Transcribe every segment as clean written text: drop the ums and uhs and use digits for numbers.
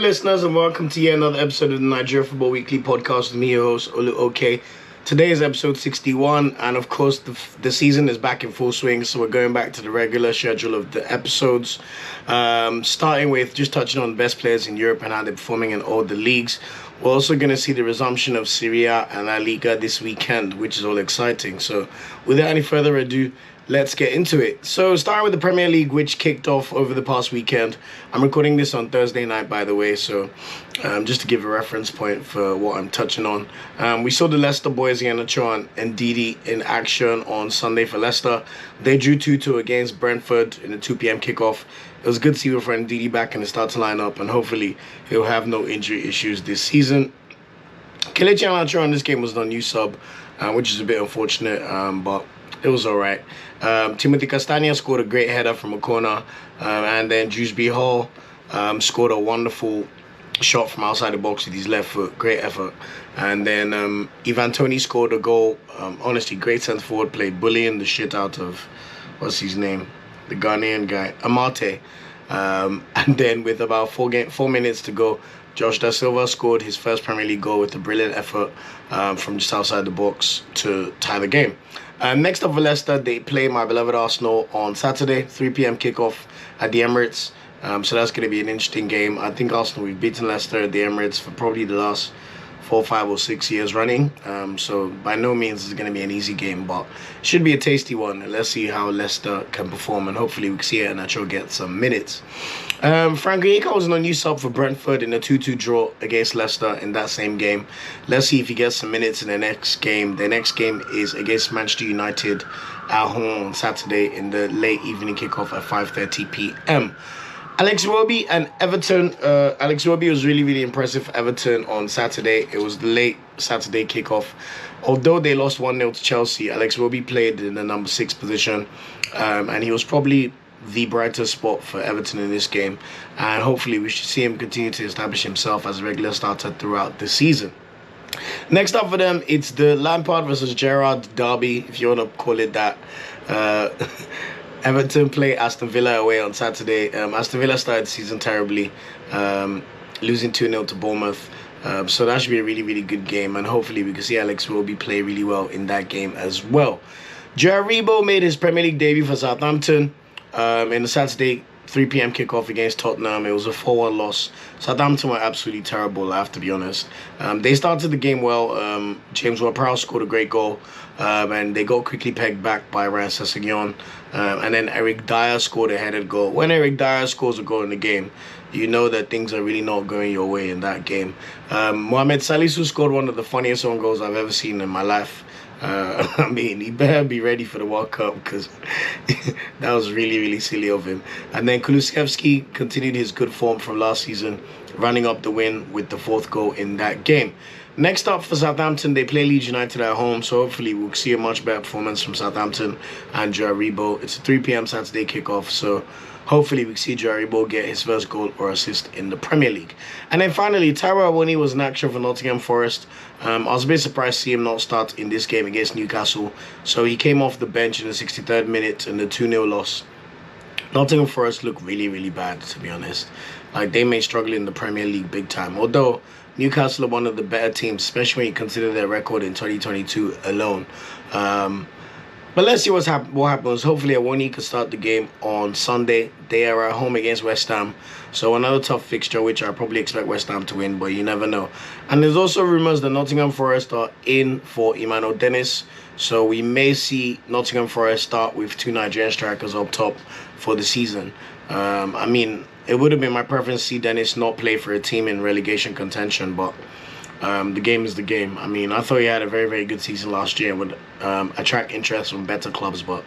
listeners, and welcome to yet another episode of the Nigeria Football Weekly podcast with me, your host, Okereke. Today is episode 61, and of course, the season is back in full swing, so we're going back to the regular schedule of the episodes, starting with just touching on the best players in Europe and how they're performing in all the leagues. We're also going to see the resumption of Serie A and La Liga this weekend, which is all exciting. So, without any further ado, let's get into it. So, starting with the Premier League, which kicked off over the past weekend. I'm recording this on Thursday night, by the way, so just to give a reference point for what I'm touching on. We saw the Leicester boys, Iheanacho and Ndidi, in action on Sunday for Leicester. They drew 2-2 against Brentford in a 2 p.m. kickoff. It was good to see my friend Ndidi back in the starting lineup, and hopefully he'll have no injury issues this season. Kelechi Iheanacho in this game was the new sub, which is a bit unfortunate, but it was all right. Timothy Castagna scored a great header from a corner, and then Dewsbury Hall scored a wonderful shot from outside the box with his left foot. Great effort. And then Ivan Toney scored a goal. Honestly, great centre forward play, bullying the shit out of, what's his name? The Ghanaian guy, Amate. And then with about 4 minutes to go, Josh Da Silva scored his first Premier League goal with a brilliant effort from just outside the box to tie the game. Next up for Leicester, they play my beloved Arsenal on Saturday, 3 p.m. kickoff at the Emirates. So that's going to be an interesting game. I think Arsenal, we've beaten Leicester at the Emirates for probably the last 4, 5 or 6 years running. So by no means is it going to be an easy game, but it should be a tasty one. Let's see how Leicester can perform, and hopefully we can see Iheanacho get some minutes. Frank Onyeka was on a new sub for Brentford in a 2-2 draw against Leicester in that same game. Let's see if he gets some minutes in the next game. The next game is against Manchester United at home on Saturday in the late evening kickoff at 5:30 p.m. Alex Iwobi and Everton. Alex Iwobi was really, really impressive for Everton on Saturday. It was the late Saturday kickoff. Although they lost 1-0 to Chelsea, Alex Iwobi played in the number 6 position, and he was probably the brightest spot for Everton in this game. And hopefully we should see him continue to establish himself as a regular starter throughout the season. Next up for them, it's the Lampard versus Gerrard derby, if you want to call it that. Everton play Aston Villa away on Saturday. Aston Villa started the season terribly, losing 2-0 to Bournemouth. So that should be a really, really good game, and hopefully we can see Alex Iwobi play really well in that game as well. Jaribo made his Premier League debut for Southampton in the Saturday 3 p.m. kickoff against Tottenham. It was a 4-1 loss. Southampton were absolutely terrible, I have to be honest. They started the game well. James Ward-Prowse scored a great goal, and they got quickly pegged back by Ryan Sessegnon. And then Eric Dyer scored a headed goal. When Eric Dyer scores a goal in the game, you know that things are really not going your way in that game. Mohamed Salisu scored one of the funniest own goals I've ever seen in my life. I mean, he better be ready for the World Cup, because that was really, really silly of him. And then Kulusevski continued his good form from last season, running up the win with the 4th goal in that game. Next up for Southampton, they play Leeds United at home, so hopefully we'll see a much better performance from Southampton and Jaribo. It's a 3 p.m. Saturday kickoff, so hopefully we can see Jaribo get his first goal or assist in the Premier League. And then finally, Taiwo Awoniyi was in action for Nottingham Forest. I was a bit surprised to see him not start in this game against Newcastle. So he came off the bench in the 63rd minute in the 2-0 loss. Nottingham Forest looked really, really bad, to be honest. Like, they may struggle in the Premier League big time. Although Newcastle are one of the better teams, especially when you consider their record in 2022 alone. But let's see what happens. Hopefully Awoniyi can start the game on Sunday. They are at home against West Ham. So another tough fixture, which I probably expect West Ham to win, but you never know. And there's also rumours that Nottingham Forest are in for Emmanuel Dennis. So we may see Nottingham Forest start with 2 Nigerian strikers up top for the season. I mean, it would have been my preference to see Dennis not play for a team in relegation contention, but the game is the game. I mean, I thought he had a very, very good season last year and would attract interest from better clubs, but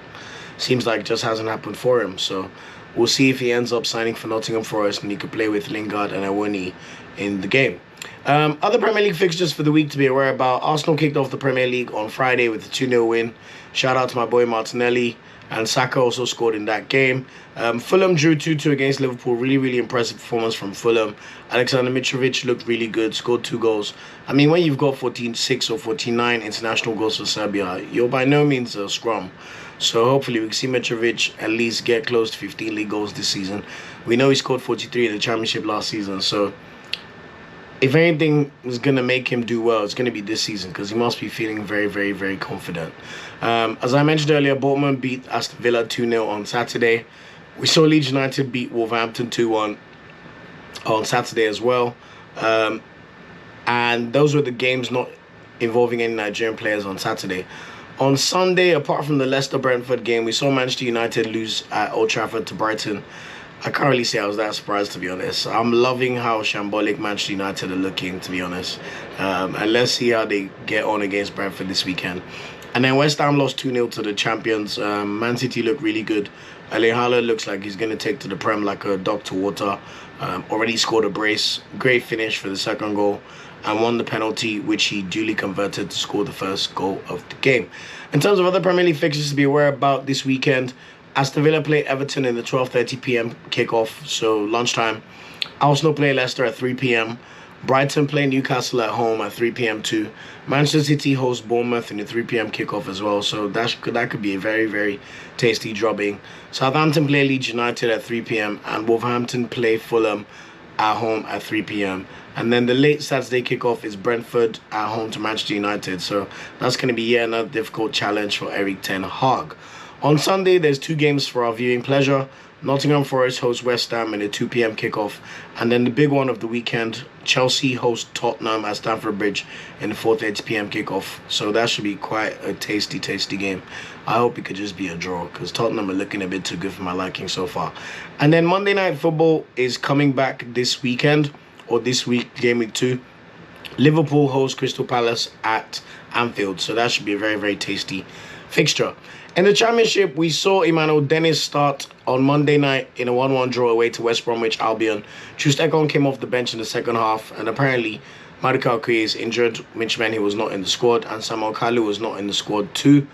seems like it just hasn't happened for him. So we'll see if he ends up signing for Nottingham Forest and he could play with Lingard and Awoniyi in the game. Other Premier League fixtures for the week to be aware about. Arsenal kicked off the Premier League on Friday with a 2-0 win. Shout out to my boy Martinelli. And Saka also scored in that game. Fulham drew 2-2 against Liverpool. Really, really impressive performance from Fulham. Alexander Mitrovic looked really good, scored 2 goals. I mean, when you've got 46 or 49 international goals for Serbia, you're by no means a scrum. So hopefully we can see Mitrovic at least get close to 15 league goals this season. We know he scored 43 in the Championship last season, so if anything is going to make him do well, it's going to be this season because he must be feeling very, very, very confident. As I mentioned earlier, Bournemouth beat Aston Villa 2-0 on Saturday. We saw Leeds United beat Wolverhampton 2-1 on Saturday as well. And those were the games not involving any Nigerian players on Saturday. On Sunday, apart from the Leicester-Brentford game, we saw Manchester United lose at Old Trafford to Brighton. I can't really say I was that surprised, to be honest. I'm loving how shambolic Manchester United are looking, to be honest. And let's see how they get on against Brentford this weekend. And then West Ham lost 2-0 to the champions. Man City looked really good. Erling Haaland looks like he's going to take to the Prem like a dog to water. Already scored a brace. Great finish for the second goal. And won the penalty, which he duly converted to score the first goal of the game. In terms of other Premier League fixtures to be aware about this weekend, Aston Villa play Everton in the 12:30 p.m. kickoff, so lunchtime. Arsenal play Leicester at 3 p.m. Brighton play Newcastle at home at 3 p.m. too. Manchester City host Bournemouth in the 3 p.m. kickoff as well, so that could be a very, very tasty drubbing. Southampton play Leeds United at 3 p.m. and Wolverhampton play Fulham at home at 3 p.m. And then the late Saturday kickoff is Brentford at home to Manchester United, so that's going to be yet another difficult challenge for Erik ten Hag. On Sunday, there's two games for our viewing pleasure. Nottingham Forest hosts West Ham in a 2 p.m. kickoff. And then the big one of the weekend, Chelsea hosts Tottenham at Stamford Bridge in the 4:30 p.m. kickoff. So that should be quite a tasty, tasty game. I hope it could just be a draw because Tottenham are looking a bit too good for my liking so far. And then Monday Night Football is coming back this weekend, or this week, game week 2. Liverpool hosts Crystal Palace at Anfield. So that should be a very, very tasty fixture. In the Championship, we saw Emmanuel Dennis start on Monday night in a 1-1 draw away to West Bromwich Albion. Troost-Ekong came off the bench in the second half, and apparently Maduka Okoye is injured, which meant he was not in the squad, and Samuel Kalu was not in the squad too.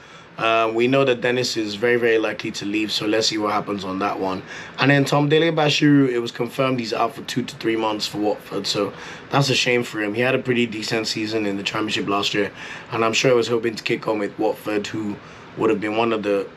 We know that Dennis is very, very likely to leave, so let's see what happens on that one. And then Tom Dele Bashiru, it was confirmed he's out for 2 to 3 months for Watford, so that's a shame for him. He had a pretty decent season in the Championship last year, and I'm sure he was hoping to kick on with Watford, who would have been one of the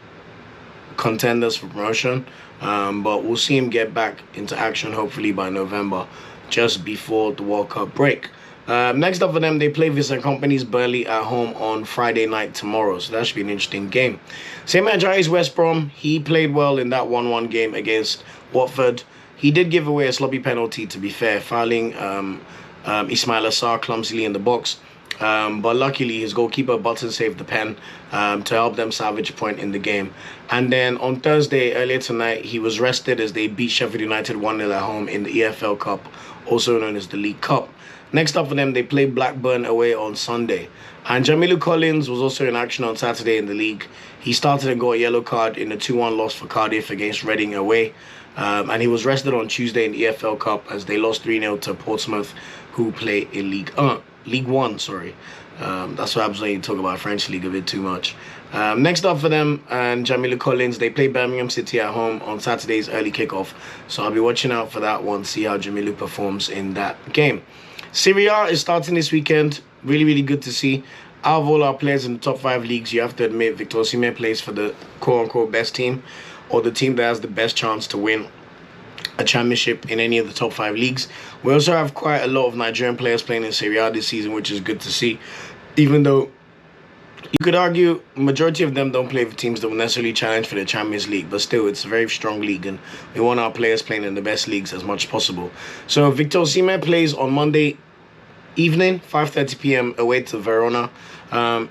contenders for promotion. But we'll see him get back into action hopefully by November, just before the World Cup break. Next up for them, they play Vincent Kompany's Burnley at home on Friday night tomorrow, so that should be an interesting game. Same Ajayi's West Brom, he played well in that 1-1 game against Watford. He did give away a sloppy penalty, to be fair, fouling Ismail Assar clumsily in the box. But luckily his goalkeeper Button saved the pen to help them salvage a point in the game. And then on Thursday, earlier tonight, he was rested as they beat Sheffield United 1-0 at home in the EFL Cup, also known as the League Cup. Next up for them, they play Blackburn away on Sunday. And Jamilu Collins was also in action on Saturday in the league. He started and got a yellow card in a 2-1 loss for Cardiff against Reading away. And he was rested on Tuesday in the EFL Cup as they lost 3-0 to Portsmouth, who play in League One, sorry. That's what happens when you talk about French League a bit too much. Next up for them and Jamilu Collins, they play Birmingham City at home on Saturday's early kickoff. So I'll be watching out for that one, see how Jamilu performs in that game. Serie A is starting this weekend. Really, really good to see. Out of all our players in the top 5 leagues, you have to admit Victor Osimhen plays for the quote-unquote best team, or the team that has the best chance to win a championship in any of the top 5 leagues. We also have quite a lot of Nigerian players playing in Serie A this season, which is good to see. Even though you could argue majority of them don't play for teams that will necessarily challenge for the Champions League, but still it's a very strong league and we want our players playing in the best leagues as much as possible. So Victor Osimhen plays on Monday evening, 5:30 p.m. away to Verona.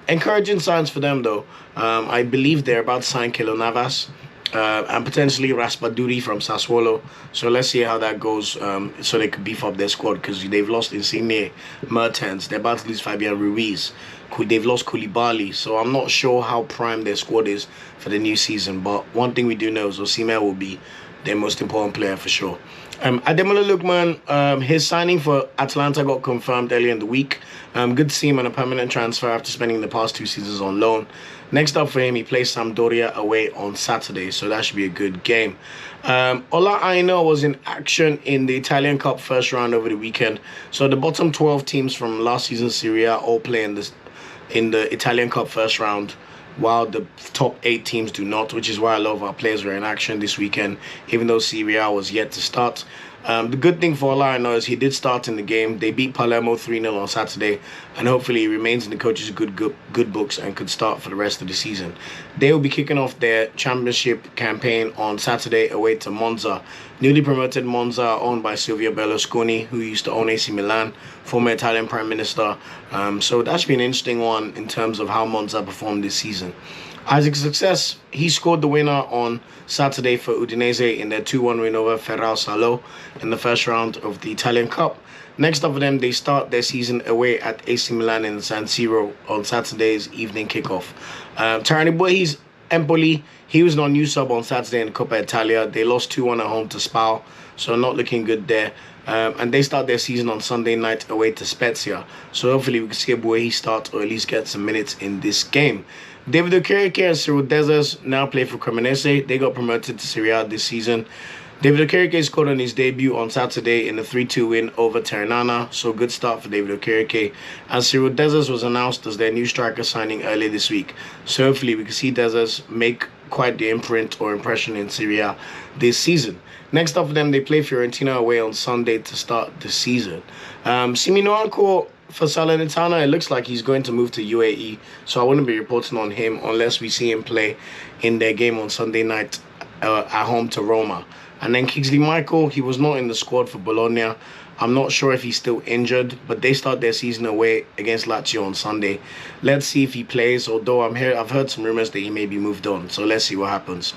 Encouraging signs for them though. I believe they're about to sign Keylor Navas. And potentially Raspaduri from Sassuolo. So let's see how that goes, so they could beef up their squad, because they've lost Insigne, Mertens, they're about to lose Fabian Ruiz, they've lost Koulibaly, so I'm not sure how prime their squad is for the new season, but one thing we do know is Osimhen will be their most important player for sure. Ademola Lookman, his signing for Atalanta got confirmed earlier in the week. Good to see him on a permanent transfer after spending the past 2 seasons on loan. Next up for him, he plays Sampdoria away on Saturday, so that should be a good game. Ola Aina was in action in the Italian Cup first round over the weekend. So the bottom 12 teams from last season's Serie A all play in the Italian Cup first round, while the top 8 teams do not, which is why a lot of our players were in action this weekend, even though Serie A was yet to start. The good thing for Lion is he did start in the game. They beat Palermo 3-0 on Saturday, and hopefully he remains in the coach's good books and could start for the rest of the season. They will be kicking off their championship campaign on Saturday away to Monza. Newly promoted Monza are owned by Silvio Berlusconi, who used to own AC Milan, former Italian Prime Minister. So that should be an interesting one in terms of how Monza performed this season. Isaac Success, he scored the winner on Saturday for Udinese in their 2-1 win over Ferrao Salo in the first round of the Italian Cup. Next up for them, they start their season away at AC Milan in San Siro on Saturday's evening kickoff. Taranibuhi's Empoli, he was non-new sub on Saturday in Coppa Italia. They lost 2-1 at home to Spal, so not looking good there. And they start their season on Sunday night away to Spezia. So hopefully we can see Buehi start or at least get some minutes in this game. David Okereke and Cyriel Dessers now play for Cremonese. They got promoted to Serie A this season. David Okereke scored on his debut on Saturday in a 3-2 win over Ternana, so good start for David Okereke. And Cyriel Dessers was announced as their new striker signing earlier this week. So hopefully we can see Dessers make quite the imprint or impression in Serie A this season. Next up for them, they play Fiorentina away on Sunday to start the season. Simeone for Salernitana, it looks like he's going to move to UAE, so I wouldn't be reporting on him unless we see him play in their game on Sunday night at home to Roma. And then Kingsley Michael, he was not in the squad for Bologna. I'm not sure if he's still injured, but they start their season away against Lazio on Sunday. Let's see if he plays, although I've heard some rumors that he may be moved on, so let's see what happens.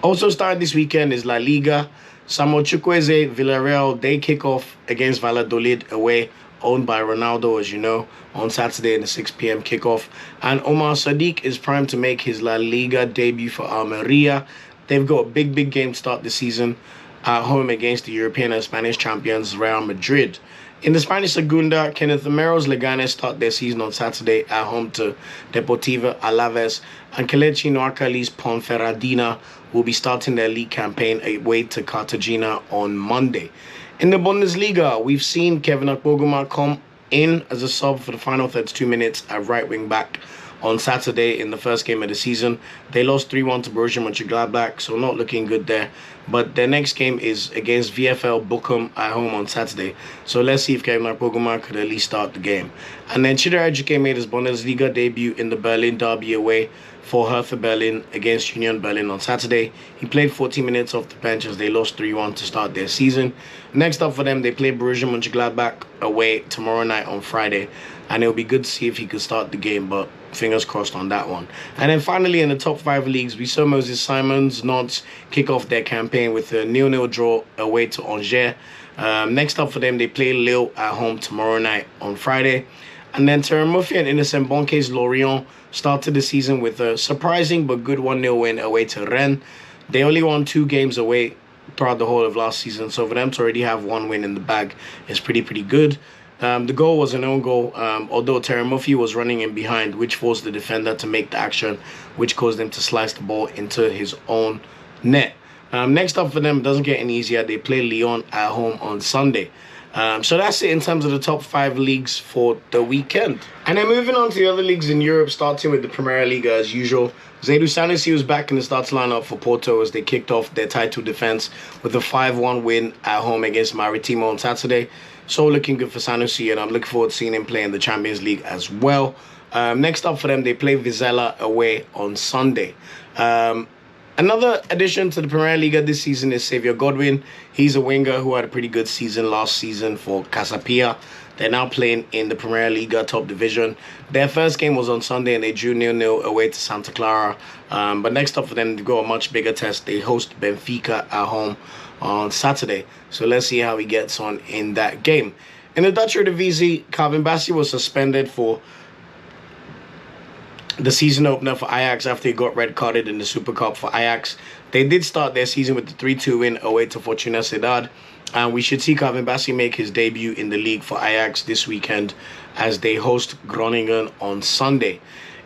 Also starting this weekend is La Liga. Samuel Chukwueze, Villarreal, they kick off against Valladolid away, owned by Ronaldo, as you know, on Saturday in the 6 p.m. kickoff. And Omar Sadiq is primed to make his La Liga debut for Almeria. They've got a big game to start the season at home against the European and Spanish champions Real Madrid. In the Spanish Segunda, Kenneth Mero's Leganes start their season on Saturday at home to Deportivo Alaves, and Kelechi Noakali's Ponferradina will be starting their league campaign away to Cartagena on Monday. In the Bundesliga, we've seen Kevin Akpoguma come in as a sub for the final 32 minutes at right wing back on Saturday in the first game of the season. They lost 3-1 to Borussia Mönchengladbach, so not looking good there. But their next game is against VfL Bochum at home on Saturday. So let's see if Kevin Akpoguma could at least start the game. And then Chida Ejike made his Bundesliga debut in the Berlin derby away for Hertha Berlin against Union Berlin on Saturday. He played 40 minutes off the bench as they lost 3-1 to start their season. Next up for them, they play Borussia Mönchengladbach away tomorrow night on Friday. And it'll be good to see if he could start the game, but fingers crossed on that one. And then finally in the top 5 leagues, we saw Moses Simon's Nantes kick off their campaign with a 0-0 draw away to Angers. Next up for them, they play Lille at home tomorrow night on Friday. And then Terry Murphy and Innocent Bonke's Lorient started the season with a surprising but good 1-0 win away to Rennes. They only won 2 games away throughout the whole of last season, so for them to already have 1 win in the bag is pretty good. The goal was an own goal, although Terry Murphy was running in behind, which forced the defender to make the action, which caused him to slice the ball into his own net. Next up for them, it doesn't get any easier. They play Lyon at home on Sunday. So that's it in terms of the top 5 leagues for the weekend. And then moving on to the other leagues in Europe, starting with the Premier League as usual. Zaidu Sanusi was back in the starting lineup for Porto as they kicked off their title defense with a 5-1 win at home against Maritimo on Saturday. So looking good for Sanusi, and I'm looking forward to seeing him play in the Champions League as well. Next up for them, they play Vizela away on Sunday. Another addition to the Premier League this season is Xavier Godwin. He's a winger who had a pretty good season last season for Casapia. They're now playing in the Premier League top division. Their first game was on Sunday and they drew 0-0 away to Santa Clara. But next up for them, they've got a much bigger test. They host Benfica at home on Saturday. So let's see how he gets on in that game. In the Dutch Eredivisie, Calvin Bassey was suspended for the season opener for Ajax after he got red carded in the Super Cup for Ajax. They did start their season with the 3-2 win away to Fortuna Sittard. And we should see Calvin Bassey make his debut in the league for Ajax this weekend as they host Groningen on Sunday.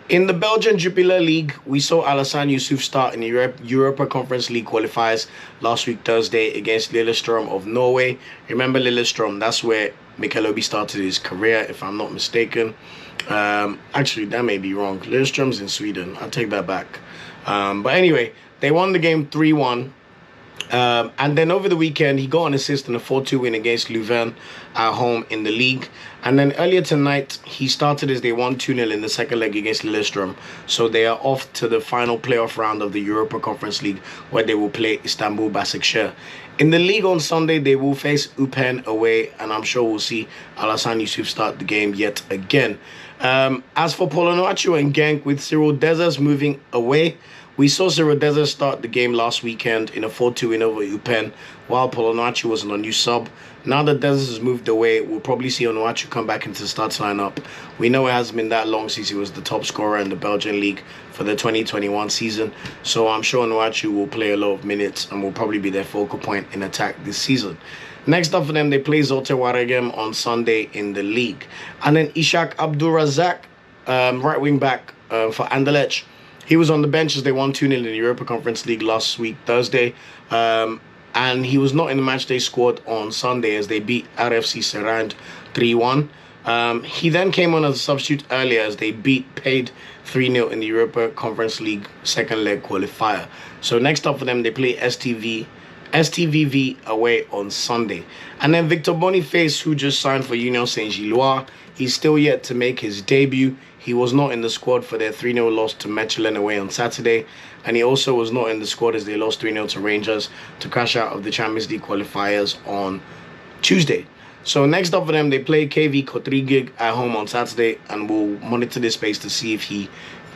In the Belgian Jupiler League, we saw Alassane Youssouf start in the Europa Conference League qualifiers last week Thursday against Lillestrøm of Norway. Remember Lillestrøm, that's where Mikel Obi started his career, if I'm not mistaken. Actually, that may be wrong. Lillestrøm's in Sweden. I'll take that back. But anyway, they won the game 3-1. And then over the weekend, he got an assist in a 4-2 win against Leuven at home in the league. And then earlier tonight, he started as they won 2-0 in the second leg against Lillestrøm. So they are off to the final playoff round of the Europa Conference League, where they will play Istanbul Başakşehir. In the league on Sunday, they will face Upen away, and I'm sure we'll see Alassane Yusuf start the game yet again. As for Polonaicu and Genk, with Cyriel Dessers moving away, we saw Cyriel Dessers start the game last weekend in a 4-2 win over Upen, while Polonaicu was on a new sub. Now that Dessers has moved away, we'll probably see Onuachu come back into the starting lineup. We know it hasn't been that long since he was the top scorer in the Belgian league for the 2021 season, so I'm sure Onuachu will play a lot of minutes and will probably be their focal point in attack this season. Next up for them, they play Zulte Waregem on Sunday in the league. And then Ishak Abdulrazak, right wing back for Anderlecht. He was on the bench as they won 2-0 in the Europa Conference League last week, Thursday. And he was not in the matchday squad on Sunday as they beat RFC Serand 3-1. He then came on as a substitute earlier as they beat Paid 3-0 in the Europa Conference League second leg qualifier. So next up for them, they play STVV away on Sunday. And then Victor Boniface, who just signed for Union Saint-Gilloise, he's still yet to make his debut. He was not in the squad for their 3-0 loss to Mechelen away on Saturday. And he also was not in the squad as they lost 3-0 to Rangers to crash out of the Champions League qualifiers on Tuesday. So next up for them, they play KV Kotrigig at home on Saturday, and we'll monitor this space to see if he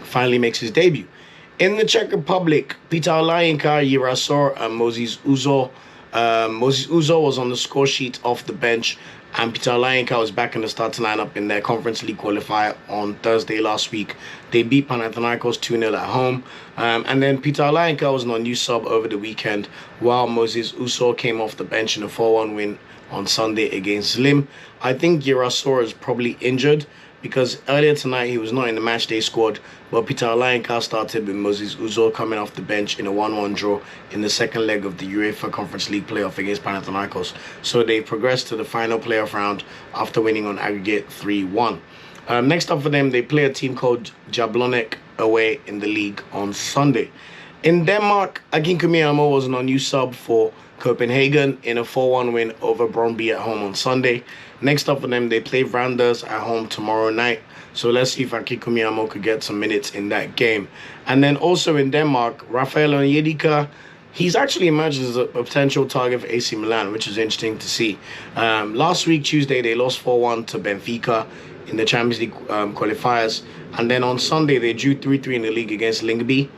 finally makes his debut. In the Czech Republic, Peter Olayinka, Girasor, and Moses Uzo. Moses Uzo was on the score sheet off the bench, and Peter Olayinka was back in the starting lineup in their Conference League qualifier on Thursday last week. They beat Panathinaikos 2-0 at home. And then Peter Olayinka was on new sub over the weekend, while Moses Uzo came off the bench in a 4-1 win on Sunday against Lim. I think Girasor is probably injured, because earlier tonight he was not in the matchday squad, but Peter Olayinka started with Moses Uzo coming off the bench in a 1-1 draw in the second leg of the UEFA Conference League playoff against Panathinaikos. So they progressed to the final playoff round after winning on aggregate 3-1. Next up for them, they play a team called Jablonec away in the league on Sunday. In Denmark, Akinkunmi Amo was on a new sub for Copenhagen in a 4-1 win over Brøndby at home on Sunday. Next up for them, they play Randers at home tomorrow night. So let's see if Akinkunmi Amo could get some minutes in that game. And then also in Denmark, Rafael Onyedika, he's actually emerged as a potential target for AC Milan, which is interesting to see. Last week, Tuesday, they lost 4-1 to Benfica in the Champions League qualifiers. And then on Sunday, they drew 3-3 in the league against Lyngby.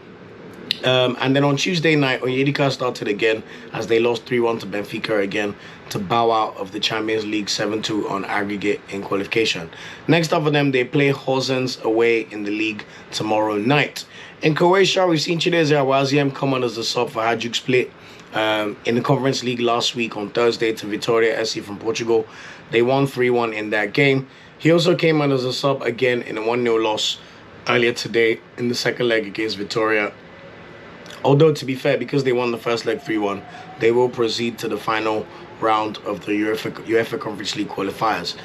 And then on Tuesday night, Onyedika started again as they lost 3-1 to Benfica again to bow out of the Champions League 7-2 on aggregate in qualification. Next up for them, they play Horsens away in the league tomorrow night. In Croatia, we've seen Chinese Awaziem come on as a sub for Hajduk Split in the Conference League last week on Thursday to Vitória SC from Portugal. They won 3-1 in that game. He also came on as a sub again in a 1-0 loss earlier today in the second leg against Vitória. Although, to be fair, because they won the first leg 3-1, they will proceed to the final round of the UEFA Conference League qualifiers.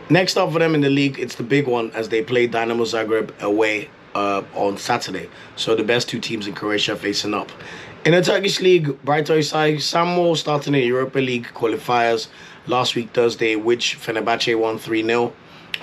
Next up for them in the league, it's the big one as they play Dinamo Zagreb away on Saturday. So the best two teams in Croatia facing up. In the Turkish league, Brightosay Samo started in Europa League qualifiers last week Thursday, which Fenerbahce won 3-0.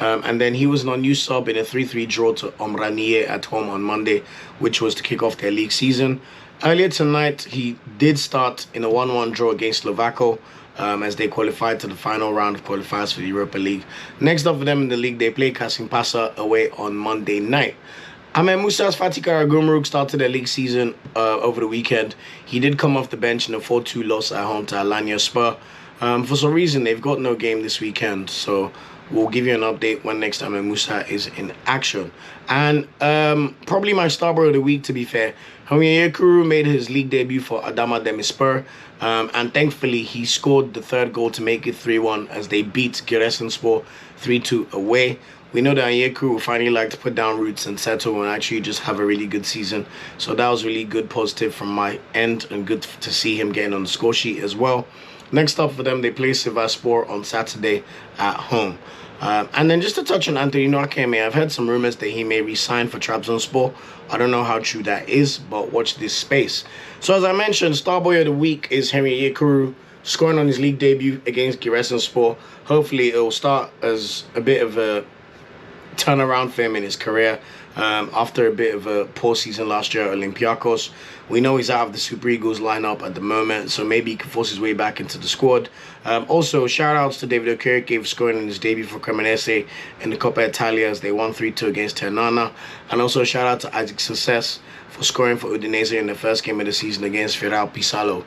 And then he was on new sub in a 3-3 draw to Omraniye at home on Monday, which was to kick off their league season. Earlier tonight, he did start in a 1-1 draw against Slovako as they qualified to the final round of qualifiers for the Europa League. Next up for them in the league, they play Kasimpasa away on Monday night. Ahmed Musa's Fatih Karagümrük started their league season over the weekend. He did come off the bench in a 4-2 loss at home to Alanyaspor. For some reason, they've got no game this weekend, so we'll give you an update when next time Musa is in action. And probably my star of the week, to be fair, Onyekuru made his league debut for Adama Demirspor, and thankfully he scored the third goal to make it 3-1 as they beat Giresunspor 3-2 away. We know that Onyekuru will finally like to put down roots and settle and actually just have a really good season. So that was really good, positive from my end, and good to see him getting on the score sheet as well. Next up for them, they play Sivasspor on Saturday at home. And then just to touch on Anthony Nwakeme, I've heard some rumors that he may resign for Trabzonspor. I don't know how true that is, but watch this space. So as I mentioned, star boy of the week is Henry Onyekuru, scoring on his league debut against Giresunspor. Hopefully it will start as a bit of a turnaround for him in his career after a bit of a poor season last year at Olympiacos. We know he's out of the Super Eagles lineup at the moment, so maybe he can force his way back into the squad. Also, shout outs to David Okereke for scoring in his debut for Cremonese in the Coppa Italia as they won 3-2 against Ternana. And also shout out to Isaac Success for scoring for Udinese in the first game of the season against Firal Pisalo.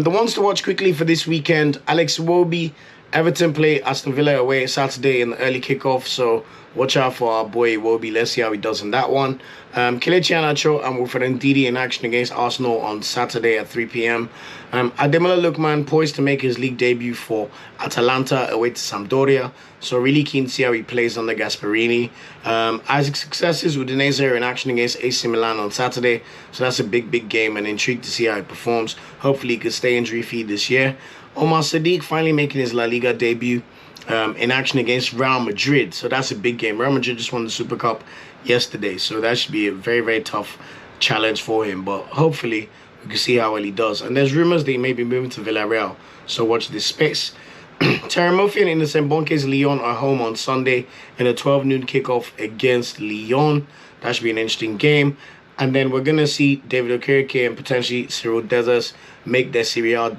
The ones to watch quickly for this weekend: Alex Iwobi, Everton play Aston Villa away Saturday in the early kickoff, so watch out for our boy Iwobi. Let's see how he does in that one. Kelechi Iheanacho and Wilfred Ndidi in action against Arsenal on Saturday at 3 p.m. Ademola Lookman poised to make his league debut for Atalanta away to Sampdoria, so really keen to see how he plays under Gasperini. Isaac Successes Udinese in action against AC Milan on Saturday, so that's a big game, and intrigued to see how he performs. Hopefully he could stay injury-free this year. Omar Sadiq finally making his La Liga debut in action against Real Madrid. So that's a big game. Real Madrid just won the Super Cup yesterday, so that should be a very tough challenge for him. But hopefully we can see how well he does. And there's rumors that he may be moving to Villarreal, so watch this space. Terramofi and Innocent Bonke's Lyon are home on Sunday in a 12 noon kickoff against Lyon. That should be an interesting game. And then we're going to see David Okereke and potentially Cyriel Dessers make their Serie A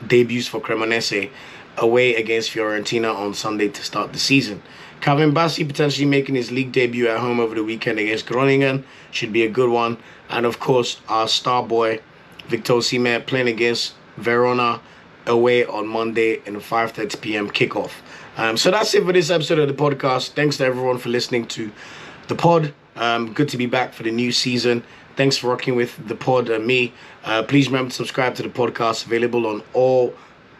debuts for Cremonese away against Fiorentina on Sunday to start the season. Calvin Bassey potentially making his league debut at home over the weekend against Groningen. Should be a good one. And of course, our star boy, Victor Osimhen, playing against Verona away on Monday in a 5:30 p.m. kickoff. So that's it for this episode of the podcast. Thanks to everyone for listening to the pod. Good to be back for the new season. Thanks for rocking with the pod and me. Please remember to subscribe to the podcast, available on all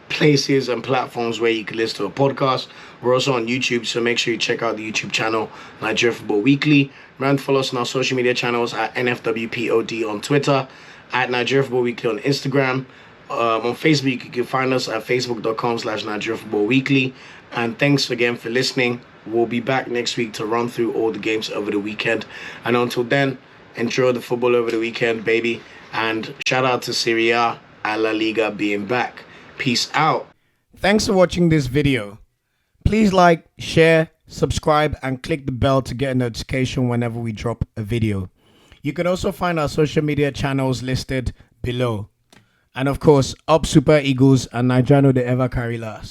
places and platforms where you can listen to a podcast. We're also on YouTube, so make sure you check out the YouTube channel, Nigeria Football Weekly. Remember to follow us on our social media channels at NFWPOD on Twitter, at Nigeria Football Weekly on Instagram. On Facebook, you can find us at facebook.com/Nigeria Football Weekly. And thanks again for listening. We'll be back next week to run through all the games over the weekend. And until then, enjoy the football over the weekend, baby. And shout out to Serie A La Liga being back. Peace out. Thanks for watching this video. Please like, share, subscribe, and click the bell to get a notification whenever we drop a video. You can also find our social media channels listed below. And of course, up Super Eagles and Nigerian, they ever carry last.